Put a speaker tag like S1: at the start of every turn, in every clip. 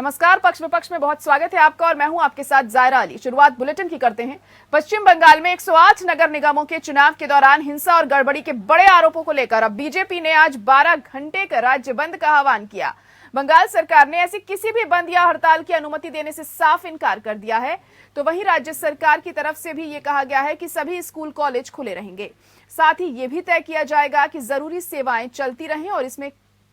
S1: नमस्कार। पक्ष विपक्ष में बहुत स्वागत है आपका और मैं हूं आपके साथ जायरा अली। शुरुआत बुलेटिन की करते हैं। पश्चिम बंगाल में 108 नगर निगमों के चुनाव के दौरान हिंसा और गड़बड़ी के बड़े आरोपों को लेकर अब बीजेपी ने आज 12 घंटे का राज्य बंद का आह्वान किया। बंगाल सरकार ने ऐसी किसी भी बंद या हड़ताल की अनुमति देने से साफ इनकार कर दिया है। तो वहीं राज्य सरकार की तरफ से भी ये कहा गया है कि सभी स्कूल कॉलेज खुले रहेंगे। साथ ही ये भी तय किया जाएगा कि जरूरी सेवाएं चलती रहें और इसमें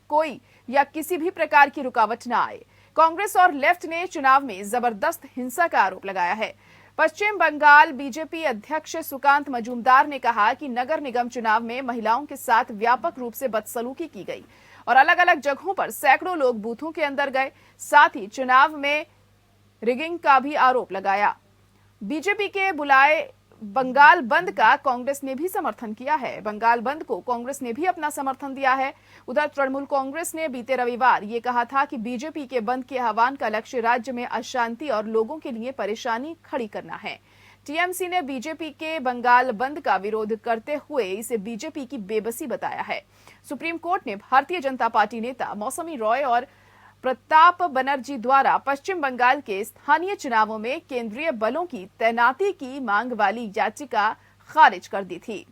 S1: कोई या किसी भी प्रकार की रुकावट न आए। कांग्रेस और लेफ्ट ने चुनाव में जबरदस्त हिंसा का आरोप लगाया है। पश्चिम बंगाल बीजेपी अध्यक्ष सुकांत मजूमदार ने कहा कि नगर निगम चुनाव में महिलाओं के साथ व्यापक रूप से बदसलूकी की गई और अलग अलग जगहों पर सैकड़ों लोग बूथों के अंदर गए। साथ ही चुनाव में रिगिंग का भी आरोप लगाया। बीजेपी के बुलाए बंगाल बंद का कांग्रेस ने भी समर्थन किया है। बंगाल बंद को कांग्रेस ने भी अपना समर्थन दिया है। उधर तृणमूल कांग्रेस ने बीते रविवार ये कहा था कि बीजेपी के बंद के आह्वान का लक्ष्य राज्य में अशांति और लोगों के लिए परेशानी खड़ी करना है। टीएमसी ने बीजेपी के बंगाल बंद का विरोध करते हुए इसे बीजेपी की बेबसी बताया है। सुप्रीम कोर्ट ने भारतीय जनता पार्टी नेता मौसमी रॉय और प्रताप बनर्जी द्वारा पश्चिम बंगाल के स्थानीय चुनावों में केंद्रीय बलों की तैनाती की मांग वाली याचिका खारिज कर दी थी।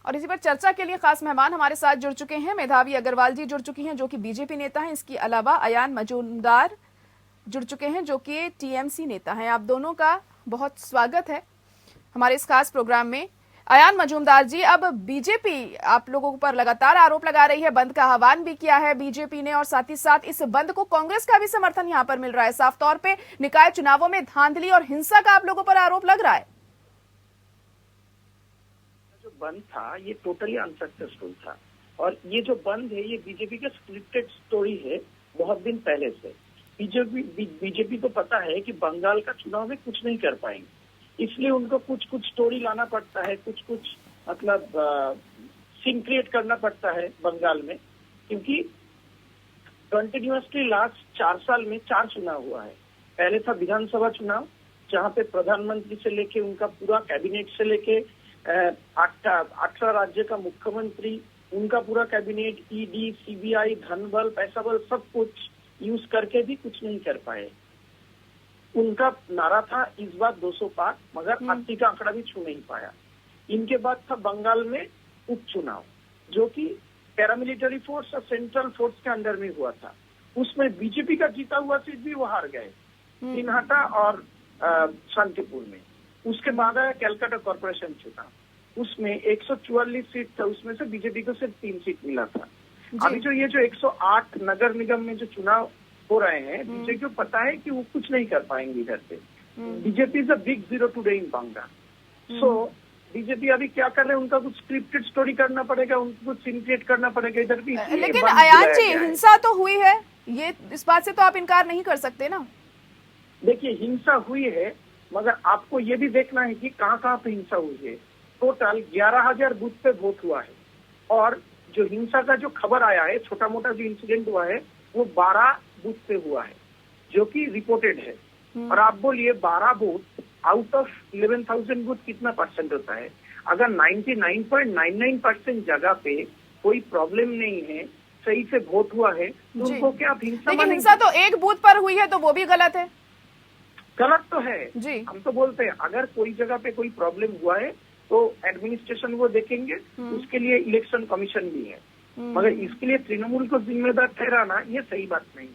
S1: और इसी पर चर्चा के लिए खास मेहमान हमारे साथ जुड़ चुके हैं। मेधावी अग्रवाल जी जुड़ चुकी हैं जो कि बीजेपी नेता हैं। इसके अलावा अयान मजूमदार जुड़ चुके हैं जो कि टीएमसी नेता हैं। आप दोनों का बहुत स्वागत है हमारे इस खास प्रोग्राम में। अयान मजूमदार जी, अब बीजेपी आप लोगों पर लगातार आरोप लगा रही है, बंद का आह्वान भी किया है बीजेपी ने और साथ ही साथ इस बंद को कांग्रेस का भी समर्थन यहां पर मिल रहा है। साफ तौर पे निकाय चुनावों में धांधली और हिंसा का आप लोगों पर आरोप लग रहा है।
S2: जो बंद था ये टोटली अनसक्सेसफुल था और ये जो बंद है ये बीजेपी का स्क्रिप्टेड स्टोरी है बहुत दिन पहले से। बीजेपी को पता है कि बंगाल का चुनाव में कुछ नहीं कर पाएंगे, इसलिए उनको कुछ कुछ स्टोरी लाना पड़ता है, कुछ कुछ मतलब सीन क्रिएट करना पड़ता है बंगाल में, क्योंकि कंटिन्यूअसली लास्ट 4 साल में 4 चुनाव हुआ है। पहले था विधानसभा चुनाव जहां पे प्रधानमंत्री से लेके उनका पूरा कैबिनेट से लेके 18 राज्य का मुख्यमंत्री, उनका पूरा कैबिनेट, ईडी, सीबीआई, धन बल, पैसा बल सब कुछ यूज करके भी कुछ नहीं कर पाए। उनका नारा था इस बार 200 पार, मगर 80 का आंकड़ा भी छू नहीं पाया। इनके बाद था बंगाल में उपचुनाव जो कि पैरामिलिट्री फोर्स और सेंट्रल फोर्स के अंडर में हुआ था। उसमें बीजेपी का जीता हुआ सीट भी वो हार गए, दिनहाटा और शांतिपुर में। उसके बाद आया कैलकाटा कॉर्पोरेशन चुनाव, उसमें 144 सीट था, उसमें से बीजेपी को सिर्फ 3 सीट मिला था। अभी जो ये जो 108 नगर निगम में जो चुनाव हो रहे हैं, बीजेपी को पता है कि वो कुछ नहीं कर पाएंगे इधर से। BJP is a big zero today in Bengal. So BJP अभी क्या कर रहे हैं, उनका कुछ स्क्रिप्टेड स्टोरी करना पड़ेगा, उनको कुछ सीन क्रिएट करना पड़ेगा इधर भी।
S1: लेकिन अयान जी, हिंसा तो हुई है, ये इस बात से तो आप इनकार नहीं कर सकते ना।
S2: देखिए हिंसा हुई है, मगर आपको ये भी देखना है कि कहाँ कहाँ पे हिंसा हुई है। टोटल 11,000 बूथ पे वोट हुआ है और जो हिंसा का जो खबर आया है, छोटा मोटा जो इंसिडेंट हुआ है वो 12 बूथ पे हुआ है जो कि रिपोर्टेड है। और आप बोलिए 12 बूथ आउट ऑफ 11,000 बूथ कितना परसेंट होता है? अगर 99.99% जगह पे कोई प्रॉब्लम नहीं है, सही से वोट हुआ है, तो उनको क्या आप हिंसा?
S1: लेकिन हिंसा तो एक बूथ पर हुई है तो वो भी गलत है।
S2: गलत तो है
S1: जी।
S2: हम तो बोलते हैं अगर कोई जगह पे कोई प्रॉब्लम हुआ है तो एडमिनिस्ट्रेशन वो देखेंगे, उसके लिए इलेक्शन कमीशन भी है, मगर इसके लिए तृणमूल को जिम्मेदार ठहराना ये सही बात नहीं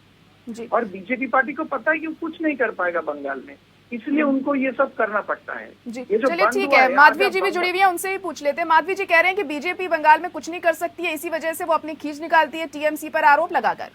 S2: जी। और बीजेपी पार्टी को पता है कि वो कुछ नहीं कर पाएगा बंगाल में, इसलिए उनको ये सब करना पड़ता है जी।
S1: ये जो चलिए ठीक है, माधवी जी भी जुड़ी हुई है, उनसे भी पूछ लेते हैं। माधवी जी कह रहे हैं कि बीजेपी बंगाल में कुछ नहीं कर सकती है, इसी वजह से वो अपनी खींच निकालती है टीएमसी पर आरोप लगाकर।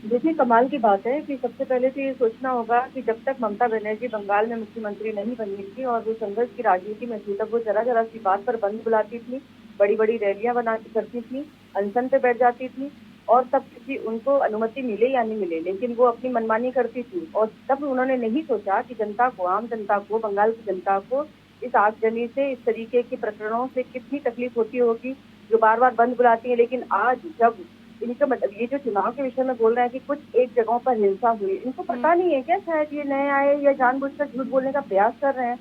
S3: देखिए कमाल की बात है कि सबसे पहले तो ये सोचना होगा कि जब तक ममता बनर्जी बंगाल में मुख्यमंत्री नहीं बनी थी और वो संघर्ष की राजनीति में थी, तब वो जरा सी बात पर बंद बुलाती थी, बड़ी बड़ी रैलियां बना करती थी, अनशन पे बैठ जाती थी और तब किसी उनको अनुमति मिले या नहीं मिले, लेकिन वो अपनी मनमानी करती थी। और तब उन्होंने नहीं सोचा कि जनता को, आम जनता को, बंगाल की जनता को इस आगजनी से, इस तरीके के प्रकरणों से कितनी तकलीफ होती होगी जो बार बार बंद बुलाती है। लेकिन आज जब इनका मतलब ये जो चुनाव के विषय में बोल रहे हैं कि कुछ एक जगहों पर हिंसा हुई, इनको पता नहीं है क्या? शायद ये नए आए या जानबूझकर झूठ बोलने का प्रयास कर रहे हैं।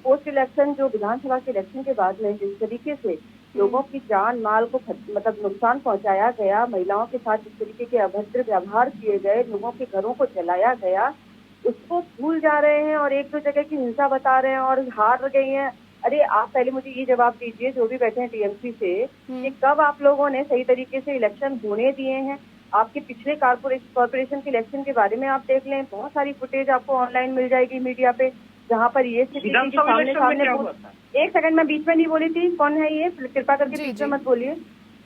S3: पोस्ट इलेक्शन जो विधानसभा के इलेक्शन के बाद में जिस तरीके से लोगों की जान माल को मतलब नुकसान पहुंचाया गया, महिलाओं के साथ इस तरीके के अभद्र व्यवहार किए गए, लोगों के घरों को जलाया गया, उसको भूल जा रहे हैं और एक दो जगह की हिंसा बता रहे हैं और हार गई हैं। अरे आप पहले मुझे ये जवाब दीजिए, जो भी बैठे हैं टीएमसी से, कि कब आप लोगों ने सही तरीके से इलेक्शन होने दिए हैं? आपके पिछले कॉर्पोरेशन के इलेक्शन के बारे में आप देख लें, बहुत सारी फुटेज आपको ऑनलाइन मिल जाएगी मीडिया पे, जहाँ पर ये स्थिति थी कि सामने एक सेकंड में बीच में नहीं बोली थी, कौन है ये, कृपा करके बीच में मत बोलिए।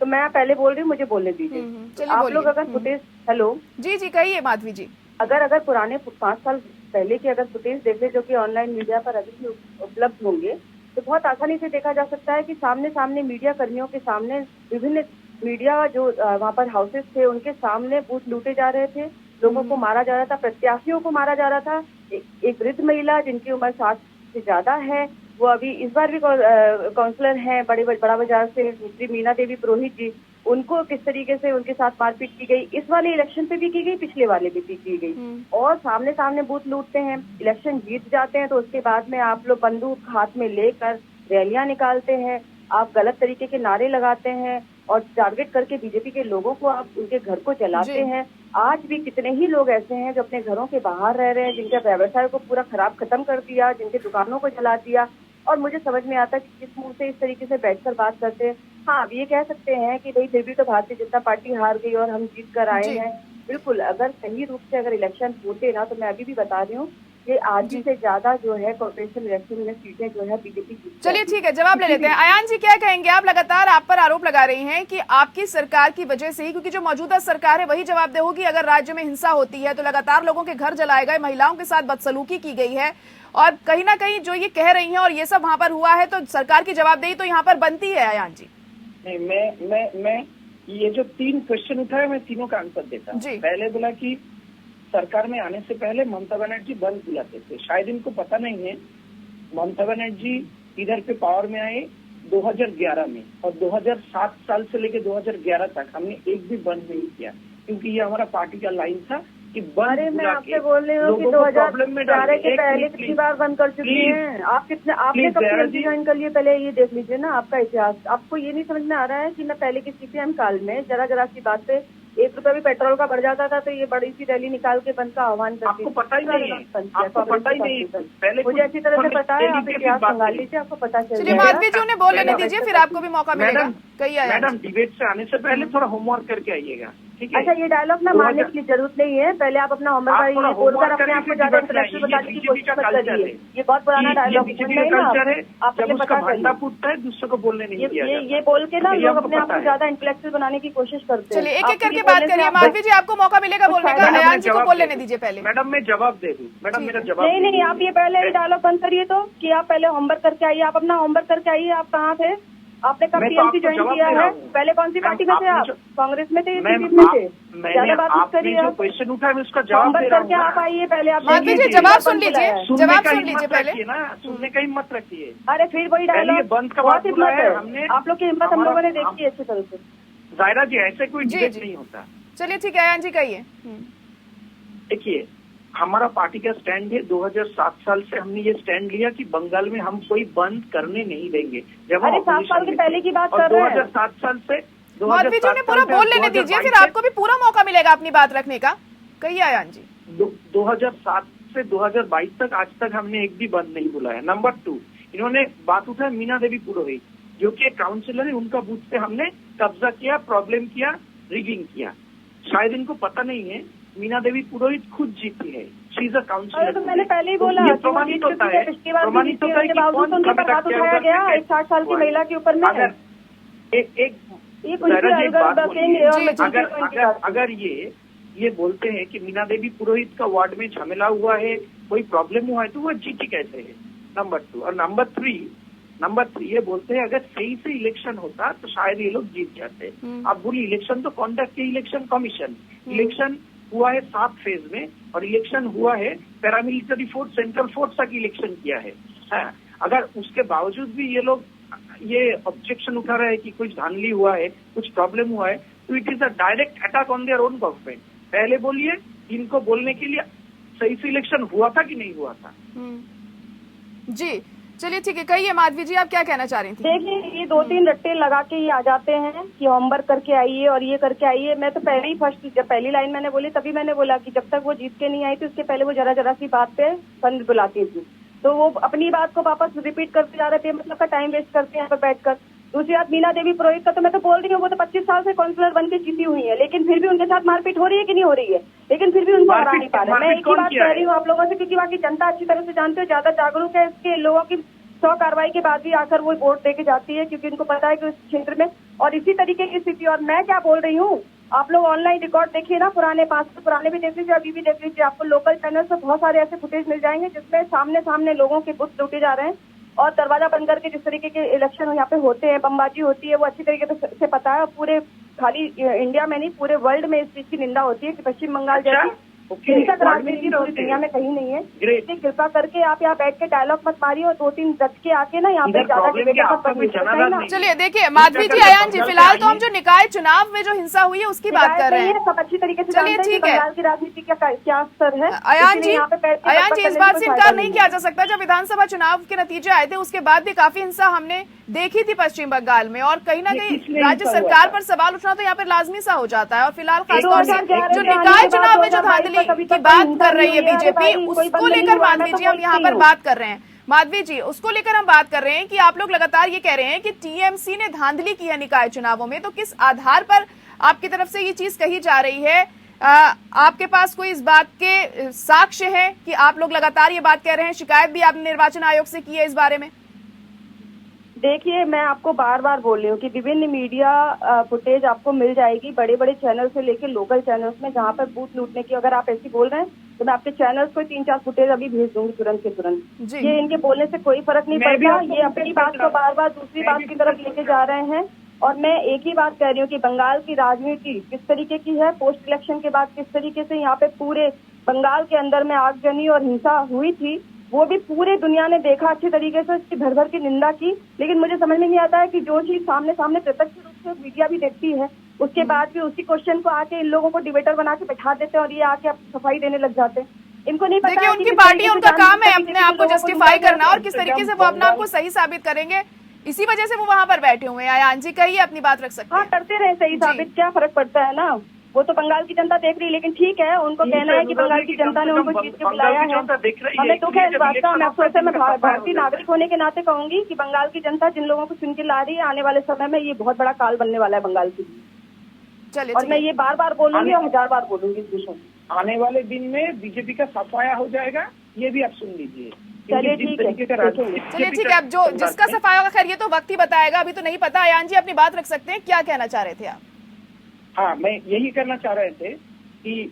S3: तो मैं पहले बोल रही हूँ, मुझे बोलने दीजिए। आप लोग अगर फुटेज, हेलो
S1: जी कहिए माधवी जी,
S3: अगर पुराने 5 साल पहले के अगर फुटेज देख ले, जो कि ऑनलाइन मीडिया पर अभी भी उपलब्ध होंगे, तो बहुत आसानी से देखा जा सकता है कि सामने मीडिया कर्मियों के सामने, विभिन्न मीडिया जो वहाँ पर हाउसेस थे उनके सामने बूथ लूटे जा रहे थे, लोगों को मारा जा रहा था, प्रत्याशियों को मारा जा रहा था। एक वृद्ध महिला जिनकी उम्र 60 से ज्यादा है, वो अभी इस बार भी काउंसलर हैं बड़ा बाजार से, श्री मीना देवी पुरोहित जी, उनको किस तरीके से उनके साथ मारपीट की गई, इस वाले इलेक्शन पे भी की गई, पिछले वाले भी की गई। और सामने बूथ लूटते हैं, इलेक्शन जीत जाते हैं तो उसके बाद में आप लोग बंदूक हाथ में लेकर रैलियां निकालते हैं, आप गलत तरीके के नारे लगाते हैं और टारगेट करके बीजेपी के लोगों को आप उनके घर को जलाते हैं। आज भी कितने ही लोग ऐसे हैं जो अपने घरों के बाहर रह रहे हैं, जिनके व्यवसाय को पूरा खत्म कर दिया, जिनके दुकानों को जला दिया। और मुझे समझ में आता है कि किस मुंह से इस तरीके से बैठकर बात करते हैं। हाँ, अब ये कह सकते हैं कि भाई फिर भी तो भारतीय जनता पार्टी हार गई और हम जीत कर आए हैं। बिल्कुल, अगर सही रूप से अगर इलेक्शन होते ना, तो मैं अभी भी बता रही हूँ कि आधी से ज्यादा जो है कॉर्पोरेशन इलेक्शन में सीटें जो है बीजेपी जीत।
S1: चलिए ठीक है, जवाब ले लेते हैं। अयान जी क्या कहेंगे? आप लगातार आप पर आरोप लगा रही हैं कि आपकी सरकार की वजह से ही, क्योंकि जो मौजूदा सरकार है वही जवाबदेह होगी अगर राज्य में हिंसा होती है, तो लगातार लोगों के घर जलाए गए, महिलाओं के साथ बदसलूकी की गई है, और कहीं ना कहीं जो ये कह रही हैं और ये सब वहां पर हुआ है, तो सरकार की जवाबदेही तो यहाँ पर बनती है। अयान जी,
S2: नहीं, मैं ये जो 3 क्वेश्चन उठाए, मैं तीनों का आंसर देता हूँ। पहले बोला कि सरकार में आने से पहले ममता बनर्जी बंद बुलाते थे, शायद इनको पता नहीं है, ममता बनर्जी इधर पे पावर में आए 2011 में, और 2007 साल से लेकर 2011 तक हमने एक भी बंद नहीं किया, क्योंकि ये हमारा पार्टी का लाइन था कि बंद।
S3: मैं आपसे बोल रही हूँ कि 2011 के पहले कितनी बार बंद कर चुकी हैं आपने कब टीएमसी ज्वाइन कर लिए? पहले ये देख लीजिए ना आपका इतिहास। आपको ये नहीं समझ में आ रहा है कि मैं पहले की सीपीएम काल में जरा सी बात पे 1 रुपया भी पेट्रोल का बढ़ जाता था तो ये बड़ी सी रैली निकाल के बंद का आह्वान करती।
S2: आपको पता ही नहीं है, आपको पता ही नहीं। पहले
S3: मुझे अच्छी तरह से पता है, आप इतिहास संभाल लीजिए, आपको पता चल जाएगा।
S1: माधवी जी, उन्हें बोल लेने दीजिए, फिर आपको भी मौका मिलेगा।
S2: मैडम, डिबेट से आने से पहले थोड़ा होमवर्क करके आइएगा, ठीक है?
S3: अच्छा, ये डायलॉग ना मारने की जरूरत नहीं है, पहले आप अपना होमवर्क बोलकर अपने आप को ज्यादा इंटरेक्टिव बताने की कोशिश मत करिए। ये बहुत पुराना डायलॉग है, आपको पता
S2: भांडा फूटता है, दूसरे को बोलने नहीं दिया जाता।
S3: ये बोल के ना लोग अपने आप को ज्यादा इंटेलेक्चुअल बनाने की कोशिश करते हैं।
S1: चलिए एक-एक करके बात करिए। माधवी जी, आपको मौका मिलेगा बोलने का, अयान जी को बोल लेने दीजिए पहले।
S2: मैडम, मैं जवाब दे दूं? मैडम, मेरा जवाब
S3: नहीं, आप ये पहले डायलॉग बंद करिए तो, कि आप पहले होमवर्क करके आइए। आप अपना होमवर्क करके आइए। आप कहाँ थे? आपने कब टीएमसी ज्वाइन किया है? पहले कौन सी पार्टी में थे आप? कांग्रेस में थे, बीजेपी में थे? ज्यादा बात करिए।
S2: जो क्वेश्चन उठा है उसका जवाब
S3: होमवर्क करके आप आइए पहले। आप
S1: माधवी जी, जवाब सुन लीजिए, जवाब सुन लीजिए पहले
S2: ना, सुनने का हिम्मत रखिए।
S3: अरे फिर वही डायलॉग,
S2: बंद का
S3: बहुत हिम्मत है
S2: हमने,
S3: आप लोग की हिम्मत हम लोगों ने देखी है अच्छी तरह से।
S2: जायरा जी, ऐसे कोई डिबेट नहीं होता।
S1: चलिए ठीक है, अयान जी कहिए।
S2: देखिए, हमारा पार्टी का स्टैंड है, 2007 साल से हमने ये स्टैंड लिया कि बंगाल में हम कोई बंद करने नहीं देंगे। जब हम
S3: 7 साल के पहले की बात कर रहे हैं,
S2: 2007 साल से
S1: माधवी जी ने पूरा बोल लेने दीजिए, फिर आपको भी पूरा मौका मिलेगा अपनी बात रखने का। कहिए अयान जी।
S2: 2007 से 2022 तक आज तक हमने एक भी बंद नहीं बुलाया। नंबर 2, इन्होंने बात उठाया मीना देवी पुरोहित, जो कि काउंसिलर है, उनका बूथ पे हमने कब्जा किया, प्रॉब्लम किया, रिगिंग किया। शायद इनको पता नहीं है, मीना देवी पुरोहित खुद जीती है, शी इज अ काउंसिलर।
S3: तो मैंने पहले ही बोला,
S2: प्रमाणित होता है, प्रमाणित होता है कि कौन
S3: उठाया गया 60 साल की महिला के ऊपर में।
S2: अगर ये बोलते हैं कि मीना देवी पुरोहित का वार्ड में झमेला हुआ है, कोई प्रॉब्लम हुआ है, तो वो जीती कैसे है? नंबर 2। और नंबर 3 ये बोलते हैं अगर सही से इलेक्शन होता तो शायद ये लोग जीत जाते। अब बोली इलेक्शन तो कॉन्डक्ट के इलेक्शन कमीशन, इलेक्शन हुआ है 7 फेज में, और इलेक्शन हुआ है पैरामिलिट्री फोर्स, सेंट्रल फोर्स तक इलेक्शन किया है। अगर उसके बावजूद भी ये लोग ये ऑब्जेक्शन उठा रहे हैं कि कुछ धांधली हुआ है, कुछ प्रॉब्लम हुआ है, तो it is a direct attack on their own government. पहले बोलिए, इनको बोलने के लिए सही से इलेक्शन हुआ था कि नहीं हुआ था?
S1: जी चलिए ठीक है, कहिए माधवी जी, आप क्या कहना चाह रही थी?
S3: देखिए, ये 2-3 रट्टे लगा के ये आ जाते हैं कि होमवर्क करके आइए और ये करके आइए। मैं तो पहले ही जब पहली लाइन मैंने बोली तभी मैंने बोला कि जब तक वो जीत के नहीं आई थी उसके पहले वो जरा जरा सी बात पे बंद बुलाती थी, तो वो अपनी बात को वापस रिपीट करते जा रहे थे, मतलब का टाइम वेस्ट करते हैं यहाँ पर बैठकर। दूसरी बात, मीना देवी पुरोहित का तो मैं तो बोल रही हूँ, वो तो 25 साल से काउंसलर बन के जीती हुई है, लेकिन फिर भी उनके साथ मारपीट हो रही है कि नहीं हो रही है, लेकिन फिर भी उनको हरा नहीं पा रहे। मैं एक ही बात कह रही हूँ आप लोगों से, क्योंकि बाकी जनता अच्छी तरह से जानते हो, ज्यादा जागरूक है, इसके लोगों की 100 कार्रवाई के बाद भी आकर वो वोट देके जाती है, क्योंकि उनको पता है कि उस क्षेत्र में और इसी तरीके की स्थिति। और मैं क्या बोल रही हूँ, आप लोग ऑनलाइन रिकॉर्ड देखिए ना, पुराने 5 साल पुराने भी देख लीजिए, अभी भी देख लीजिए, आपको लोकल चैनल से बहुत सारे ऐसे फुटेज मिल जाएंगे जिसमें सामने सामने लोगों के बुत लूटे जा रहे हैं और दरवाजा बंद करके जिस तरीके के इलेक्शन यहाँ पे होते हैं, बमबाजी होती है, वो अच्छी तरीके से पता है। पूरे खाली इंडिया में नहीं, पूरे वर्ल्ड में इस चीज की निंदा होती है कि पश्चिम बंगाल जैसी हिंसक राजनीति पूरी दुनिया में कहीं नहीं है। इसलिए कृपा करके आप यहाँ बैठ के डायलॉग मत मारिए और 2-3 रच के आके ना यहाँ पे ज्यादा।
S1: चलिए देखिए माधवी जी, अयान जी, फिलहाल तो हम जो निकाय चुनाव में जो हिंसा हुई है उसकी बात कर रहे हैं,
S3: सब अच्छी तरीके से।
S1: चलिए ठीक है,
S3: बंगाल की राजनीति क्या स्तर है
S1: अयान जी, इस बात से इनकार नहीं किया जा सकता, जब विधानसभा चुनाव के नतीजे आए थे उसके बाद भी काफी हिंसा हमने देखी थी पश्चिम बंगाल में, और कहीं ना कहीं राज्य सरकार पर सवाल उठना तो यहाँ पर लाजमी सा हो जाता है। और फिलहाल खासतौर से जो निकाय चुनाव में जो धांधली की बात कर रही है बीजेपी, उसको लेकर माधवी जी हम यहाँ पर बात कर रहे हैं। माधवी जी, उसको लेकर हम बात कर रहे हैं कि आप लोग लगातार ये कह रहे हैं कि टीएमसी ने धांधली की है निकाय चुनावों में, तो किस आधार पर आपकी तरफ से ये चीज कही जा रही है? आपके पास कोई इस बात के साक्ष्य है कि आप लोग लगातार ये बात कह रहे हैं? शिकायत भी आपने निर्वाचन आयोग से की है इस बारे में?
S3: देखिए, मैं आपको बार बार बोल रही हूँ कि विभिन्न मीडिया फुटेज आपको मिल जाएगी, बड़े बड़े चैनल से लेकर लोकल चैनल्स में, जहाँ पर बूथ लूटने की अगर आप ऐसी बोल रहे हैं तो मैं आपके चैनल्स को 3-4 फुटेज अभी भेज दूंगी तुरंत के तुरंत। ये इनके बोलने से कोई फर्क नहीं पड़ता, ये अपनी बात को बार बार दूसरी बात की तरफ लेके जा रहे हैं। और मैं एक ही बात कह रही हूँ कि बंगाल की राजनीति किस तरीके की है, पोस्ट इलेक्शन के बाद किस तरीके से यहाँ पे पूरे बंगाल के अंदर में आगजनी और हिंसा हुई थी, वो भी पूरे दुनिया ने देखा अच्छी तरीके से, उसकी भर भर की निंदा की। लेकिन मुझे समझ में नहीं आता है कि जो चीज सामने सामने प्रत्यक्ष रूप से मीडिया भी देखती है, उसके बाद भी उसी क्वेश्चन को आके इन लोगों को डिबेटर बना के बैठा देते हैं और ये आके सफाई देने लग जाते हैं। इनको नहीं पता।
S1: देखिए, उनकी पार्टी, उनका काम है अपने आप को जस्टिफाई करना, और किस तरीके से वो अपने आप को सही साबित करेंगे, इसी वजह से वो वहाँ पर बैठे हुए हैं। अयान जी, कहिए, अपनी बात रख सकते हैं।
S3: हाँ, करते रहे, सही साबित, क्या फर्क पड़ता है ना, वो तो बंगाल की जनता देख रही है। लेकिन ठीक है, उनको कहना है कि बंगाल की जनता ने उनको जीत के बुलाया है, हमें दुख है इस बात का। मैं अफसोस है, मैं भारतीय नागरिक होने के नाते कहूंगी कि बंगाल की जनता जिन लोगों को चुन के ला रही है, आने वाले समय में ये बहुत बड़ा काल बनने वाला है बंगाल की।
S1: चलिए,
S3: और मैं ये बार बार बोलूंगी और 1000 बार बोलूंगी इस विषय में।
S2: आने वाले दिन में बीजेपी का सफाया हो जाएगा, ये भी आप सुन लीजिए।
S3: चलिए ठीक है,
S1: चलिए ठीक है, अब जो जिसका सफाया होगा, खैर ये तो वक्त ही बताएगा, अभी तो नहीं पता। अयान जी, अपनी बात रख सकते हैं, क्या कहना चाह रहे थे आप?
S2: हाँ, मैं यही करना चाह रहे थे कि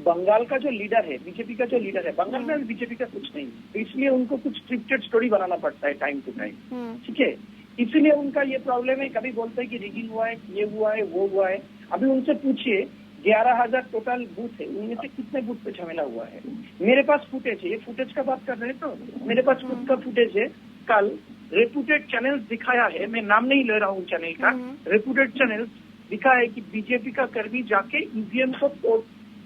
S2: बंगाल का जो लीडर है, बीजेपी का जो लीडर है, बंगाल में बीजेपी का कुछ नहीं, तो इसलिए उनको कुछ स्क्रिप्टेड स्टोरी बनाना पड़ता है टाइम टू टाइम, ठीक है। इसलिए उनका ये प्रॉब्लम है, कभी बोलते हैं कि रिगिंग हुआ है, ये हुआ है, वो हुआ है। अभी उनसे पूछिए, 11,000 टोटल बूथ है, उनमें से कितने बूथ पे झमेला हुआ है? मेरे पास फुटेज है, ये फुटेज का बात कर रहे हैं तो मेरे पास खुद का फुटेज है। कल रेपुटेड चैनल्स दिखाया है, मैं नाम नहीं ले रहा हूँ चैनल का, रेपुटेड चैनल्स दिखा है कि बीजेपी का कर्मी जाके ईवीएम को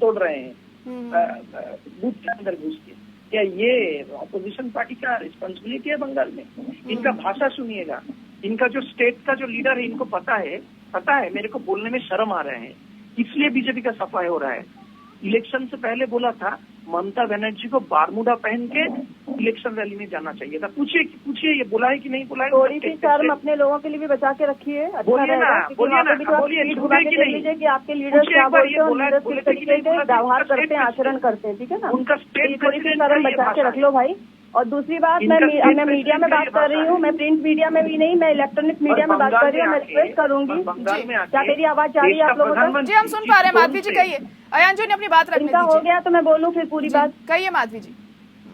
S2: तोड़ रहे हैं बूथ के अंदर घुस के। क्या ये अपोजिशन पार्टी का रिस्पॉन्सिबिलिटी है बंगाल में? इनका भाषा सुनिएगा, इनका जो स्टेट का जो लीडर है, इनको पता है, मेरे को बोलने में शर्म आ रहे हैं, इसलिए बीजेपी का सफाई हो रहा है। इलेक्शन से पहले बोला था ममता बनर्जी को बारमूडा पहन के इलेक्शन रैली में जाना चाहिए था। पूछिए ये बोला है कि नहीं बोला है?
S3: थोड़ी सी शर्म अपने लोगों के लिए भी बचा के रखिए।
S2: बोलिए ना,
S3: कि आपके लीडर क्या बोलते हैं, लीडर किस तरीके से व्यवहार करते हैं, आचरण करते हैं, ठीक है ना।
S2: उनका स्टेट
S3: थोड़ी सी शर्म बचा के रख लो भाई। और दूसरी बात, मैं मीडिया में बात कर रही हूँ, मैं प्रिंट मीडिया में भी नहीं, मैं इलेक्ट्रॉनिक मीडिया में बात कर रही हूँ। मैं रिक्वेस्ट करूंगी, क्या मेरी आवाज जा रही है आप लोगों तक?
S1: जी, हम सुन पा रहे हैं। माधवी जी, कहिए। अयान जी ने अपनी बात रखनी
S3: इनका हो गया तो मैं बोलूँ फिर पूरी बात?
S1: कहिए माधवी जी।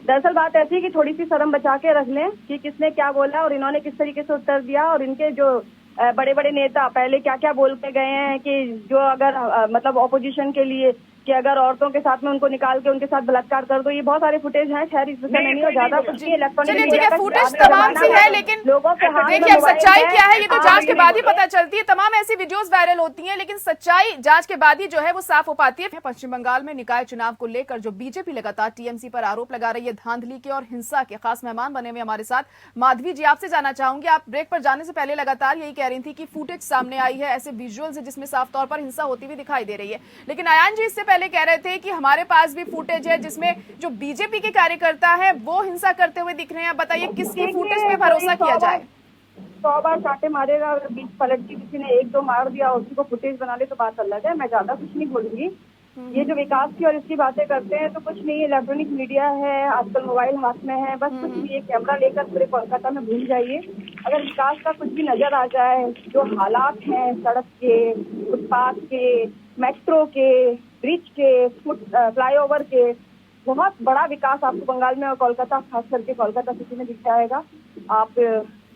S3: दरअसल बात ऐसी है कि थोड़ी सी शर्म बचा के रख लें कि किसने क्या बोला और इन्होंने किस तरीके से उत्तर दिया, और इनके जो बड़े बड़े नेता पहले क्या क्या बोल के गए हैं कि जो अगर मतलब ऑपोजिशन के लिए कि अगर औरतों के साथ में उनको निकाल के उनके साथ बलात्कार कर दो। ये बहुत सारे फुटेज हैं, खैर इस विषय में नहीं हो ज्यादा कुछ नहीं। इलेक्ट्रॉनिक
S1: चलिए ठीक है, फुटेज तमाम सी है, लेकिन
S3: लोगों के हाथ में
S1: देखिए अब
S3: मोबाइल
S1: सच्चाई
S3: है।
S1: क्या है ये तो जांच के बाद ही
S2: बोले।
S1: पता चलती है। तमाम ऐसी वीडियोस वायरल होती हैं, लेकिन सच्चाई जांच के बाद ही जो है वो साफ हो पाती है। पश्चिम बंगाल में निकाय चुनाव को लेकर जो बीजेपी लगातार टीएमसी पर आरोप लगा रही है धांधली के और हिंसा के, खास मेहमान बने हुए हमारे साथ माधवी जी, आपसे जानना चाहूंगी, आप ब्रेक पर जाने से पहले लगातार यही कह रही थी कि फुटेज सामने आई है, ऐसे विजुअल्स है जिसमें साफ तौर पर हिंसा होती हुई दिखाई दे रही है। लेकिन अयान जी इससे पहले कह रहे थे कि हमारे पास भी फुटेज है जिसमें जो बीजेपी के कार्यकर्ता है वो हिंसा करते हुए दिख रहे हैं। बताइए किसकी फुटेज पे भरोसा किया जाए?
S3: 100 बार चाटे मारेगा, अगर बीच पलट के किसी ने 1-2 मार दिया उसी को फुटेज बना ले तो बात अलग है। मैं ज्यादा कुछ नहीं बोलूंगी। ये जो विकास की और इसकी बातें करते हैं तो कुछ नहीं, इलेक्ट्रॉनिक मीडिया है, आजकल मोबाइल हाथ में है, बस कुछ भी एक कैमरा लेकर पूरे कोलकाता में घूम जाइए। अगर विकास का कुछ भी नजर आ जाए, जो हालात हैं सड़क के, फुटपाथ के, मेट्रो के, ब्रिज के, फ्लाईओवर के, बहुत बड़ा विकास आपको बंगाल में और कोलकाता, खास करके कोलकाता सिटी में दिख जाएगा। आप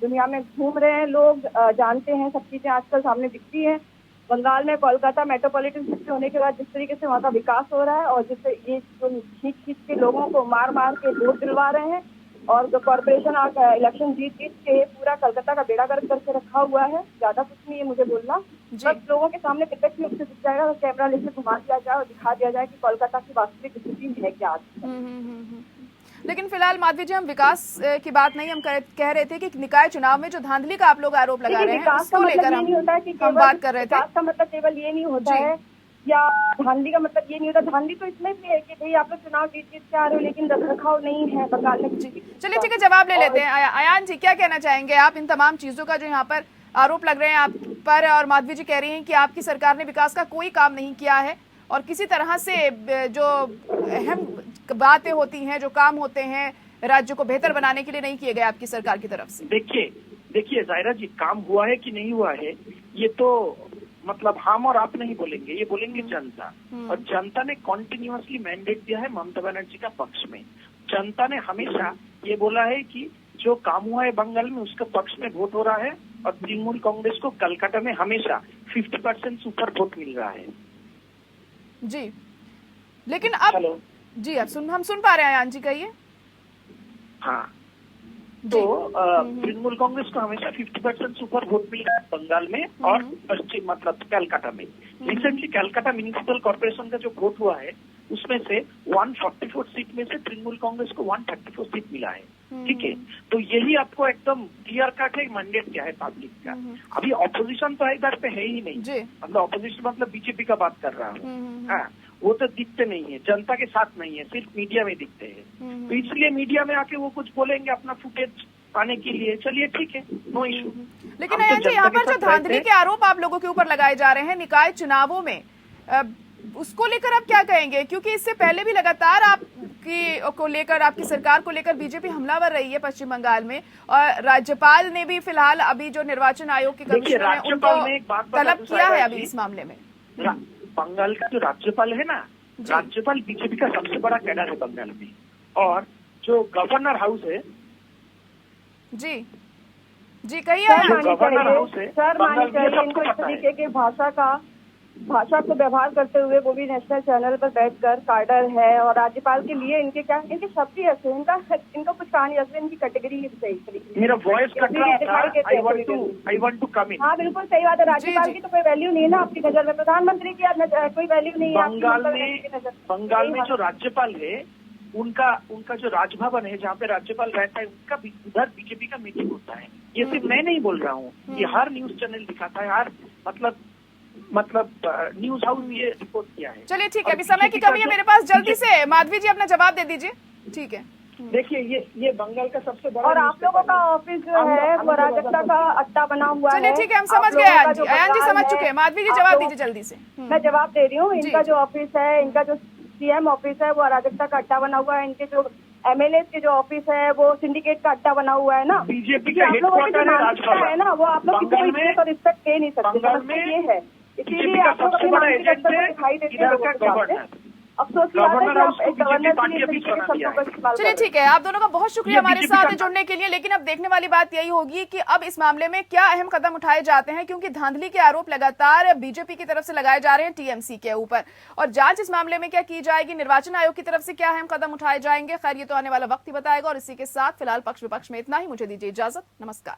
S3: दुनिया में घूम रहे हैं, लोग जानते हैं, सब चीजें आजकल सामने दिखती हैं। बंगाल में कोलकाता मेट्रोपॉलिटन सिटी होने के बाद जिस तरीके से वहाँ का विकास हो रहा है और जिससे ये जो खींच के लोगों को मार मार के वोट दिलवा रहे हैं और जो कॉर्पोरेशन इलेक्शन जीत के पूरा कोलकाता का बेड़ा गर्क करके रखा हुआ है, ज्यादा कुछ नहीं है मुझे बोलना। बस लोगों के सामने प्रत्यक्ष रूप से दिख जाएगा, कैमरा लेकर घुमा दिया जाए और दिखा दिया जाए कि कोलकाता की वास्तविक स्थिति है क्या।
S1: लेकिन फिलहाल माधवी जी हम विकास की बात नहीं, हम कह रहे थे कि निकाय चुनाव में जो धांधली का आप लोग आरोप लगा रहे हैं उसको लेकर हम बात कर रहे थे।
S3: विकास का मतलब केवल ये नहीं होता है या धांधली का मतलब ये नहीं होता। धांधली तो इसमें भी है कि भाई आप लोग चुनाव जीत के आ रहे हो लेकिन रखरखाव नहीं है बंगाल में।
S1: चलिए ठीक है, जवाब ले लेते हैं। अयान जी क्या कहना चाहेंगे आप इन तमाम चीजों का जो यहाँ पर आरोप लग रहे हैं आप पर, और माधवी जी कह रही हैं कि आपकी सरकार ने विकास का कोई काम नहीं किया है और किसी तरह से जो अहम बातें होती हैं, जो काम होते हैं राज्य को बेहतर बनाने के लिए नहीं किए गए आपकी सरकार की तरफ से।
S2: देखिए जायरा जी, काम हुआ है कि नहीं हुआ है ये तो मतलब हम और आप नहीं बोलेंगे, ये बोलेंगे जनता। और जनता ने कॉन्टिन्यूअसली मैंडेट दिया है ममता बनर्जी का पक्ष में। जनता ने हमेशा ये बोला है कि जो काम हुआ है बंगाल में उसके पक्ष में वोट हो रहा है और तृणमूल कांग्रेस को कलकत्ता में हमेशा 50% सुपर वोट मिल रहा है।
S1: जी लेकिन अब जी हम सुन पा रहे हैं अयान जी, कहिए।
S2: हाँ, तो तृणमूल कांग्रेस को हमेशा 50% सुपर वोट मिल रहा है बंगाल में और पश्चिम मतलब कलकत्ता में। रिसेंटली कलकत्ता म्युनिसिपल कॉर्पोरेशन का जो वोट हुआ है उसमें से 144 सीट में से तृणमूल कांग्रेस को 134 सीट मिला है। ठीक है, तो यही आपको एकदम क्लियर कट है मैंडेट क्या है पब्लिक का। अभी ऑपोजिशन तो इधर पे है ही नहीं, मतलब ऑपोजिशन मतलब बीजेपी का बात कर रहा हूँ। हाँ, वो तो दिखते नहीं है, जनता के साथ नहीं है, सिर्फ मीडिया में दिखते हैं। तो इसलिए मीडिया में आके वो कुछ बोलेंगे अपना फुटेज पाने के लिए, चलिए ठीक है, नो इशू।
S1: लेकिन अयान जी यहाँ पर जो धांधली के आरोप आप लोगों के ऊपर लगाए जा रहे हैं निकाय चुनावों में, उसको लेकर आप क्या कहेंगे? क्योंकि इससे पहले भी लगातार आपकी सरकार को लेकर बीजेपी हमलावर रही है पश्चिम बंगाल में, और राज्यपाल ने भी फिलहाल अभी जो निर्वाचन आयोग के कमिश्नर हैं उनको तलब किया है अभी इस मामले में।
S2: बंगाल का जो राज्यपाल है ना, राज्यपाल बीजेपी का सबसे बड़ा कैडर है बंगाल में। और जो गवर्नर हाउस है,
S1: जी कहिए।
S2: गवर्नर हाउस है
S3: सर मानी चाहिए इनको इस तरीके के भाषा को व्यवहार करते हुए, वो भी नेशनल चैनल पर बैठकर। कार्डर है और राज्यपाल के लिए इनके शब्द ही ऐसे, इनको कुछ कहानी ऐसे, इनकी कैटेगरी ही सही तरीके।
S2: मेरा वॉइस कट रहा था, आई वांट टू कम इन।
S3: हाँ बिल्कुल सही बात है, राज्यपाल की तो कोई वैल्यू नहीं है ना आपकी नजर में, प्रधानमंत्री की कोई वैल्यू नहीं है
S2: बंगाल में जो राज्यपाल है उनका जो राजभवन है जहाँ पे राज्यपाल रहता है उनका उधर बीजेपी का मीटिंग होता है। ये सिर्फ मैं नहीं बोल रहा हूँ, ये हर न्यूज चैनल दिखाता है, हर मतलब न्यूज हाउस ये रिपोर्ट किया है।
S1: चलिए ठीक है, अभी समय की कमी है मेरे पास, जल्दी से माधवी जी अपना जवाब दे दीजिए। ठीक है,
S2: देखिए ये बंगाल का सबसे बड़ा
S3: और आप लोगों का ऑफिस जो है वो अराजकता का अड्डा बना हुआ है।
S1: चलिए ठीक है, हम समझ गए अयान जी समझ चुके हैं। माधवी जी जवाब दीजिए जल्दी से।
S3: मैं जवाब दे रही हूँ। इनका जो ऑफिस है, इनका जो सीएम ऑफिस है वो अराजकता का अड्डा बना हुआ है। इनके जो एमएलए के जो ऑफिस है वो सिंडिकेट का अड्डा बना हुआ है ना।
S2: बीजेपी का हेडक्वार्टर
S3: है ना, वो आप लोग किसी रिस्पेक्ट दे नहीं सकते। ये है, इसीलिए आप लोग दिखाई देते हैं। अफसोस की बात है
S2: गवर्नर
S3: कि
S2: हाउस
S3: आप
S2: को
S3: एक
S2: बीजेपी
S3: गवर्नर
S2: पार्टी
S3: की इस
S2: अभी
S3: तरीके के
S2: बना दिया
S3: शब्दों
S2: है।
S3: का इस्तेमाल
S1: चलिए
S3: कर रहे
S1: ठीक है, आप दोनों का बहुत शुक्रिया
S2: ये
S1: हमारे
S2: बीजेपी
S1: साथ
S2: का
S1: जुड़ने के लिए। लेकिन अब देखने वाली बात यही होगी कि अब इस मामले में क्या अहम कदम उठाए जाते हैं, क्योंकि धांधली के आरोप लगातार बीजेपी की तरफ से लगाए जा रहे हैं टीएमसी के ऊपर, और जांच इस मामले में क्या की जाएगी, निर्वाचन आयोग की तरफ से क्या अहम कदम उठाए जाएंगे, खैर ये तो आने वाला वक्त ही बताएगा। और इसी के साथ फिलहाल पक्ष विपक्ष में इतना ही। मुझे दीजिए इजाजत, नमस्कार।